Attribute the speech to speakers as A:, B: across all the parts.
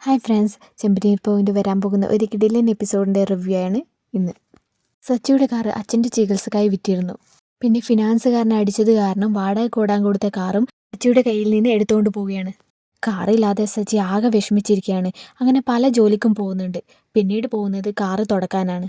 A: Hi friends, ചെമ്പനീർ point വരാൻ പോകുന്ന ഒരു കിടിലൻ എപ്പിസോഡിൻ്റെ റിവ്യൂ ആണ് ഇന്ന്. സച്ചിയുടെ കാറ് അച്ഛൻ്റെ ചികിത്സക്കായി വിറ്റിരുന്നു. പിന്നെ ഫിനാൻസുകാരനെ അടിച്ചത് കാരണം വാടക കൂടാൻ കൊടുത്ത കാറും സച്ചിയുടെ കയ്യിൽ നിന്ന് എടുത്തുകൊണ്ട് പോവുകയാണ്. കാറില്ലാതെ സച്ചി ആകെ വിഷമിച്ചിരിക്കുകയാണ്. അങ്ങനെ പല ജോലിക്കും പോകുന്നുണ്ട്. പിന്നീട് പോകുന്നത് കാറ് തുടക്കാനാണ്.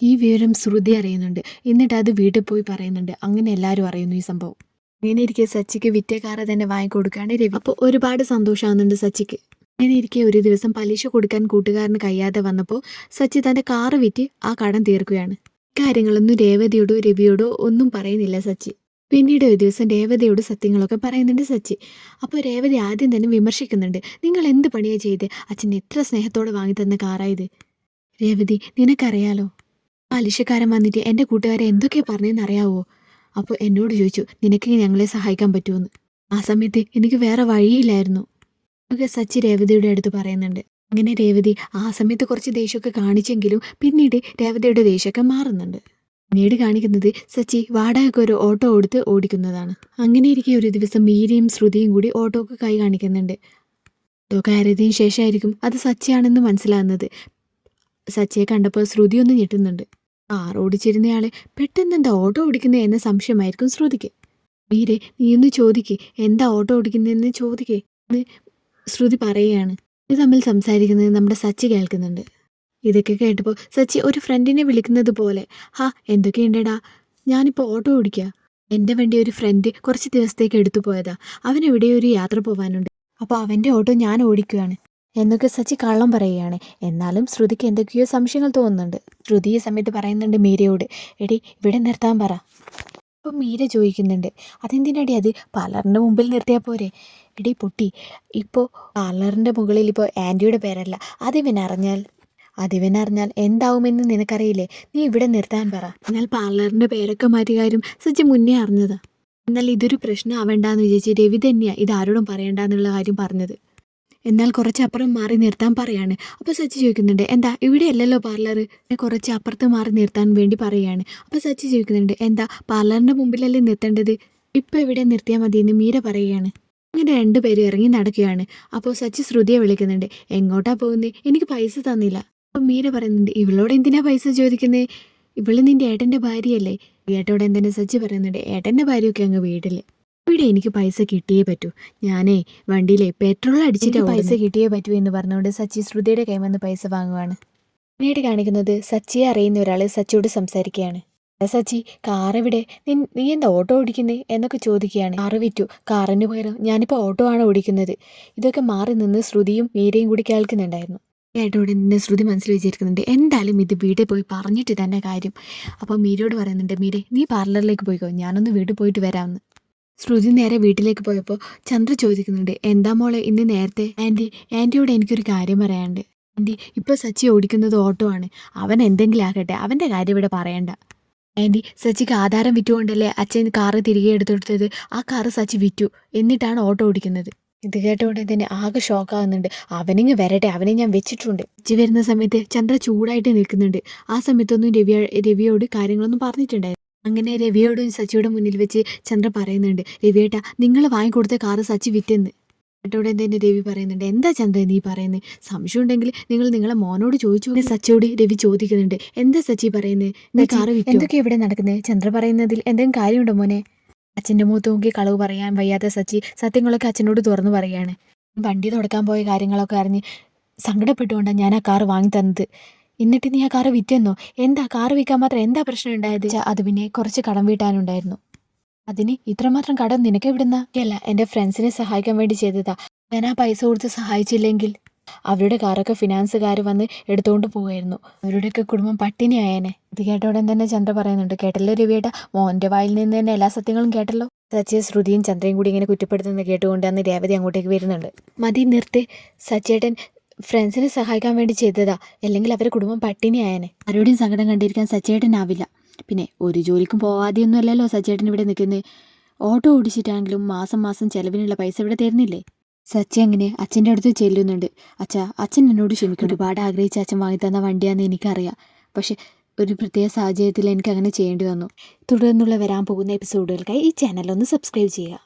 A: ഈ വിവരം ശ്രുതി അറിയുന്നുണ്ട്. എന്നിട്ട് അത് വീട്ടിൽ പോയി പറയുന്നുണ്ട്. അങ്ങനെ എല്ലാവരും അറിയുന്നു ഈ സംഭവം. അങ്ങനെ ഇരിക്കെ സച്ചിക്ക് വിറ്റ കാറ് തന്നെ വാങ്ങിക്കൊടുക്കുകയാണ് രവി. അപ്പോൾ ഒരുപാട് സന്തോഷമാകുന്നുണ്ട് സച്ചിക്ക്. അങ്ങനെ ഇരിക്കെ ഒരു ദിവസം പലിശ കൊടുക്കാൻ കൂട്ടുകാരന് കഴിയാതെ വന്നപ്പോൾ സച്ചി തൻ്റെ കാറ് വിറ്റ് ആ കടം തീർക്കുകയാണ്. കാര്യങ്ങളൊന്നും രവിയോടോ ഒന്നും പറയുന്നില്ല സച്ചി. പിന്നീട് ഒരു ദിവസം രേവതിയോട് സത്യങ്ങളൊക്കെ പറയുന്നുണ്ട് സച്ചി. അപ്പോൾ രേവതി ആദ്യം തന്നെ വിമർശിക്കുന്നുണ്ട്. നിങ്ങൾ എന്ത് പണിയാണ് ചെയ്ത്? അച്ഛൻ എത്ര സ്നേഹത്തോടെ വാങ്ങി തന്ന കാറായത്. രേവതി, നിനക്കറിയാലോ, പലിശക്കാരൻ വന്നിട്ട് എൻ്റെ കൂട്ടുകാരെ എന്തൊക്കെയാണ് പറഞ്ഞതെന്ന് അറിയാവോ? അപ്പോൾ എന്നോട് ചോദിച്ചു നിനക്ക് ഞങ്ങളെ സഹായിക്കാൻ പറ്റുമെന്ന്. ആ സമയത്ത് എനിക്ക് വേറെ വഴിയില്ലായിരുന്നു ഒക്കെ സച്ചി രേവതിയുടെ അടുത്ത് പറയുന്നുണ്ട്. അങ്ങനെ രേവതി ആ സമയത്ത് കുറച്ച് ദേഷ്യമൊക്കെ കാണിച്ചെങ്കിലും പിന്നീട് രേവതിയുടെ ദേഷ്യമൊക്കെ മാറുന്നുണ്ട്. പിന്നീട് കാണിക്കുന്നത് സച്ചി വാടകയ്ക്ക് ഒരു ഓട്ടോ കൊടുത്ത് ഓടിക്കുന്നതാണ്. അങ്ങനെ ഇരിക്കെ ഒരു ദിവസം മീരയും ശ്രുതിയും കൂടി ഓട്ടോക്ക് കൈ കാണിക്കുന്നുണ്ട്. ഓട്ടോ കയറിയതിന് ശേഷമായിരിക്കും അത് സച്ചിയാണെന്ന് മനസ്സിലാകുന്നത്. സച്ചിയെ കണ്ടപ്പോൾ ശ്രുതി ഒന്ന് ഞെട്ടുന്നുണ്ട്. കാർ ഓടിച്ചിരുന്നയാളെ പെട്ടെന്ന് എന്താ ഓട്ടോ ഓടിക്കുന്നത് എന്ന സംശയമായിരിക്കും ശ്രുതിക്ക്. മീരെ, നീ ഒന്ന് ചോദിക്കേ, എന്താ ഓട്ടോ ഓടിക്കുന്നതെന്ന് ചോദിക്കേ എന്ന് ശ്രുതി പറയുകയാണ്. ഇത് തമ്മിൽ സംസാരിക്കുന്നത് നമ്മുടെ സച്ചി കേൾക്കുന്നുണ്ട്. ഇതൊക്കെ കേട്ടപ്പോൾ സച്ചി ഒരു ഫ്രണ്ടിനെ വിളിക്കുന്നത് പോലെ, ഹാ എന്തൊക്കെയുണ്ടടാ, ഞാനിപ്പോൾ ഓട്ടോ ഓടിക്കുക. എൻ്റെ വണ്ടി ഒരു ഫ്രണ്ട് കുറച്ച് ദിവസത്തേക്ക് എടുത്തു പോയതാ. അവനെവിടെയോ ഒരു യാത്ര പോകാനുണ്ട്. അപ്പോൾ അവൻ്റെ ഓട്ടോ ഞാൻ ഓടിക്കുകയാണ് എന്നൊക്കെ സച്ചി കള്ളം പറയുകയാണ്. എന്നാലും ശ്രുതിക്ക് എന്തൊക്കെയോ സംശയങ്ങൾ തോന്നുന്നുണ്ട്. ശ്രുതി ഈ സമയത്ത് പറയുന്നുണ്ട് മീരയോട്, എടി ഇവിടെ നിർത്താൻ പറ. അപ്പോൾ മീര ചോദിക്കുന്നുണ്ട്, അതെന്തിനടി അത് പാർലറിൻ്റെ മുമ്പിൽ നിർത്തിയാൽ പോരെ? എടി പൊട്ടി, ഇപ്പോൾ പാർലറിൻ്റെ മുകളിൽ ഇപ്പോൾ ആൻറ്റിയുടെ പേരല്ല, അതിവനറിഞ്ഞാൽ എന്താവുമെന്ന് നിനക്കറിയില്ലേ? നീ ഇവിടെ നിർത്താൻ പറ. എന്നാൽ പാർലറിൻ്റെ പേരൊക്കെ മാറ്റിയ കാര്യം സച്ചി മുന്നേ അറിഞ്ഞതാ. എന്നാൽ ഇതൊരു പ്രശ്നം ആവേണ്ടെന്ന് വിചാരിച്ച് രവി തന്നെയാണ് ഇത് ആരോടും പറയണ്ടെന്നുള്ള കാര്യം പറഞ്ഞത്. എന്നാൽ കുറച്ചപ്പുറം മാറി നിർത്താൻ പറയാണ്. അപ്പോൾ സച്ചി ചോദിക്കുന്നുണ്ട്, എന്താ ഇവിടെ അല്ലല്ലോ പാർലർ, കുറച്ച് അപ്പുറത്ത് മാറി നിർത്താൻ വേണ്ടി പറയുകയാണ്. അപ്പോൾ സച്ചി ചോദിക്കുന്നുണ്ട്, എന്താ പാർലറിൻ്റെ മുമ്പിലല്ലേ നിർത്തേണ്ടത്, ഇപ്പോൾ ഇവിടെ നിർത്തിയാൽ മതിയെന്ന് മീര പറയുകയാണ്. അങ്ങനെ രണ്ടുപേരും ഇറങ്ങി നടക്കുകയാണ്. അപ്പോൾ സച്ചി ശ്രുതിയെ വിളിക്കുന്നുണ്ട്. എങ്ങോട്ടാ പോകുന്നത്? എനിക്ക് പൈസ തന്നില്ല. അപ്പോൾ മീര പറയുന്നുണ്ട്, ഇവളോട് എന്തിനാ പൈസ ചോദിക്കുന്നത്? ഇവള് നിൻ്റെ ഏട്ടൻ്റെ ഭാര്യയല്ലേ? ഏട്ടോടെ എന്തിനാ? സച്ചി പറയുന്നുണ്ട്, ഏട്ടൻ്റെ ഭാര്യയൊക്കെ അങ്ങ് വീട്ടിൽ. ഇവിടെ എനിക്ക് പൈസ കിട്ടിയേ പറ്റൂ. ഞാനേ വണ്ടിയിലെ പെട്രോൾ അടിച്ചിട്ട് പൈസ കിട്ടിയേ പറ്റൂ എന്ന് പറഞ്ഞുകൊണ്ട് സച്ചി ശ്രുതിയുടെ കൈയിൽ നിന്ന് പൈസ വാങ്ങുവാണ്. പിന്നീട് കാണിക്കുന്നത് സച്ചിയെ അറിയുന്ന ഒരാൾ സച്ചിയോട് സംസാരിക്കുകയാണ്. സച്ചി, കാറെവിടെ? നീ എന്താ ഓട്ടോ ഓടിക്കുന്നേ എന്നൊക്കെ ചോദിക്കുകയാണ്. കാറ് വിറ്റു, കാറിന് പകരം ഞാനിപ്പോൾ ഓട്ടോ ആണ് ഓടിക്കുന്നത്. ഇതൊക്കെ മാറി നിന്ന് ശ്രുതിയും മീരയും കൂടി കേൾക്കുന്നുണ്ടായിരുന്നു. ഏട്ടോടെ നിന്നെ ശ്രുതി മനസ്സിൽ വിചാരിക്കുന്നുണ്ട്, എന്തായാലും ഇത് വീട്ടിൽ പോയി പറഞ്ഞിട്ട് തന്നെ കാര്യം. അപ്പോൾ മീരയോട് പറയുന്നുണ്ട്, മീരെ നീ പാർലറിലേക്ക് പോയിക്കോ, ഞാനൊന്ന് വീട്ടിൽ പോയിട്ട് വരാമെന്ന്. ശ്രുതി നേരെ വീട്ടിലേക്ക് പോയപ്പോൾ ചന്ദ്ര ചോദിക്കുന്നുണ്ട്, എന്താ മോളെ ഇന്ന് നേരത്തെ? ആൻറ്റിയോട് എനിക്കൊരു കാര്യം പറയാനുണ്ട്. ആൻറ്റി, ഇപ്പോൾ സച്ചി ഓടിക്കുന്നത് ഓട്ടോ ആണ്. അവൻ എന്തെങ്കിലും ആകട്ടെ, അവൻ്റെ കാര്യം ഇവിടെ പറയണ്ട. ആൻറ്റി, സച്ചിക്ക് ആധാരം വിറ്റുകൊണ്ടല്ലേ അച്ഛൻ കാറ് തിരികെ എടുത്തെടുത്തത്. ആ കാറ് സച്ചി വിറ്റു, എന്നിട്ടാണ് ഓട്ടോ ഓടിക്കുന്നത്. ഇത് കേട്ടോണ്ട് തന്നെ ആകെ ഷോക്കാകുന്നുണ്ട്. അവനിങ്ങ് വരട്ടെ, അവനെ ഞാൻ വെച്ചിട്ടുണ്ട്. സച്ചി വരുന്ന സമയത്ത് ചന്ദ്ര ചൂടായിട്ട് നിൽക്കുന്നുണ്ട്. ആ സമയത്തൊന്നും രവിയോട് കാര്യങ്ങളൊന്നും പറഞ്ഞിട്ടുണ്ടായിരുന്നു. അങ്ങനെ രവിയോടും സച്ചിയുടെ മുന്നിൽ വെച്ച് ചന്ദ്ര പറയുന്നുണ്ട്, രവിയേട്ടാ നിങ്ങൾ വാങ്ങിക്കൊടുത്ത കാറ് സച്ചി വിറ്റെന്ന്. ഏട്ടോടെ തന്നെ രവി പറയുന്നുണ്ട്, എന്താ ചന്ദ്ര നീ പറയുന്നത്? സംശയം ഉണ്ടെങ്കിൽ നിങ്ങൾ നിങ്ങളെ മോനോട് ചോദിച്ചു. സച്ചിയോട് രവി ചോദിക്കുന്നുണ്ട്, എന്താ സച്ചി പറയുന്നത്? നീ കാറ് വിറ്റോ? എന്തൊക്കെ ഇവിടെ നടക്കുന്നത്? ചന്ദ്ര പറയുന്നതിൽ എന്തെങ്കിലും കാര്യമുണ്ടോ മോനെ? അച്ഛൻ്റെ മുഖത്ത് നോക്കി കളവ് പറയാൻ വയ്യാത്ത സച്ചി സത്യങ്ങളൊക്കെ അച്ഛനോട് തുറന്നു പറയുകയാണ്. വണ്ടി തുടക്കാൻ പോയ കാര്യങ്ങളൊക്കെ അറിഞ്ഞ് സങ്കടപ്പെട്ടുകൊണ്ടാണ് ഞാൻ ആ കാറ് വാങ്ങി തന്നത്. എന്നിട്ട് നീ ആ കാറ് വിറ്റെന്നോ? എന്താ കാറ് വിൽക്കാൻ മാത്രം എന്താ പ്രശ്നം ഉണ്ടായത്? അത് പിന്നെ കുറച്ച് കടം വീട്ടാനുണ്ടായിരുന്നു. അതിന് ഇത്രമാത്രം കടം നിനക്ക് എവിടുന്ന? അല്ല, എൻ്റെ ഫ്രണ്ട്സിനെ സഹായിക്കാൻ വേണ്ടി ചെയ്തതാ. ഞാൻ ആ പൈസ കൊടുത്ത് സഹായിച്ചില്ലെങ്കിൽ അവരുടെ കാറൊക്കെ ഫിനാൻസുകാർ വന്ന് എടുത്തുകൊണ്ട് പോകുമായിരുന്നു. അവരുടെയൊക്കെ കുടുംബം പട്ടിണി ആയേനെ. ഇത് കേട്ടോടെ തന്നെ ചന്ദ്ര പറയുന്നുണ്ട്, കേട്ടല്ലോ രവിയേട്ട, മോൻ്റെ വായിൽ നിന്ന് തന്നെ എല്ലാ സത്യങ്ങളും കേട്ടല്ലോ. സച്ചിയെ ശ്രുതിയും ചന്ദ്രയും കൂടി ഇങ്ങനെ കുറ്റപ്പെടുത്തുന്നത് കേട്ടുകൊണ്ട് അന്ന് രേവതി അങ്ങോട്ടേക്ക് വരുന്നുണ്ട്. മതി നിർത്ത്, സച്ചേട്ടൻ ഫ്രണ്ട്സിനെ സഹായിക്കാൻ വേണ്ടി ചെയ്തതാ, അല്ലെങ്കിൽ അവരുടെ കുടുംബം പട്ടിണി ആയനെ. ആരോടും സങ്കടം കണ്ടിരിക്കാൻ സച്ചേട്ടനാവില്ല. പിന്നെ ഒരു ജോലിക്കും പോവാതെയൊന്നും അല്ലല്ലോ സച്ചേട്ടൻ ഇവിടെ നിൽക്കുന്നത്. ഓട്ടോ ഓടിച്ചിട്ടാണെങ്കിലും മാസം ചെലവിനുള്ള പൈസ ഇവിടെ തരുന്നില്ലേ? സച്ചി അങ്ങനെ അച്ഛൻ്റെ അടുത്ത് ചെല്ലുന്നുണ്ട്. അച്ഛൻ എന്നോട് ക്ഷമിക്കും. ഒരുപാട് ആഗ്രഹിച്ച അച്ഛൻ വാങ്ങിത്തന്ന വണ്ടിയാണെന്ന് എനിക്കറിയാം. പക്ഷെ ഒരു പ്രത്യേക സാഹചര്യത്തിൽ എനിക്ക് അങ്ങനെ ചെയ്യേണ്ടി വന്നു. തുടർന്നുള്ള വരാൻ പോകുന്ന എപ്പിസോഡുകൾക്കായി ഈ ചാനൽ ഒന്ന് സബ്സ്ക്രൈബ് ചെയ്യുക.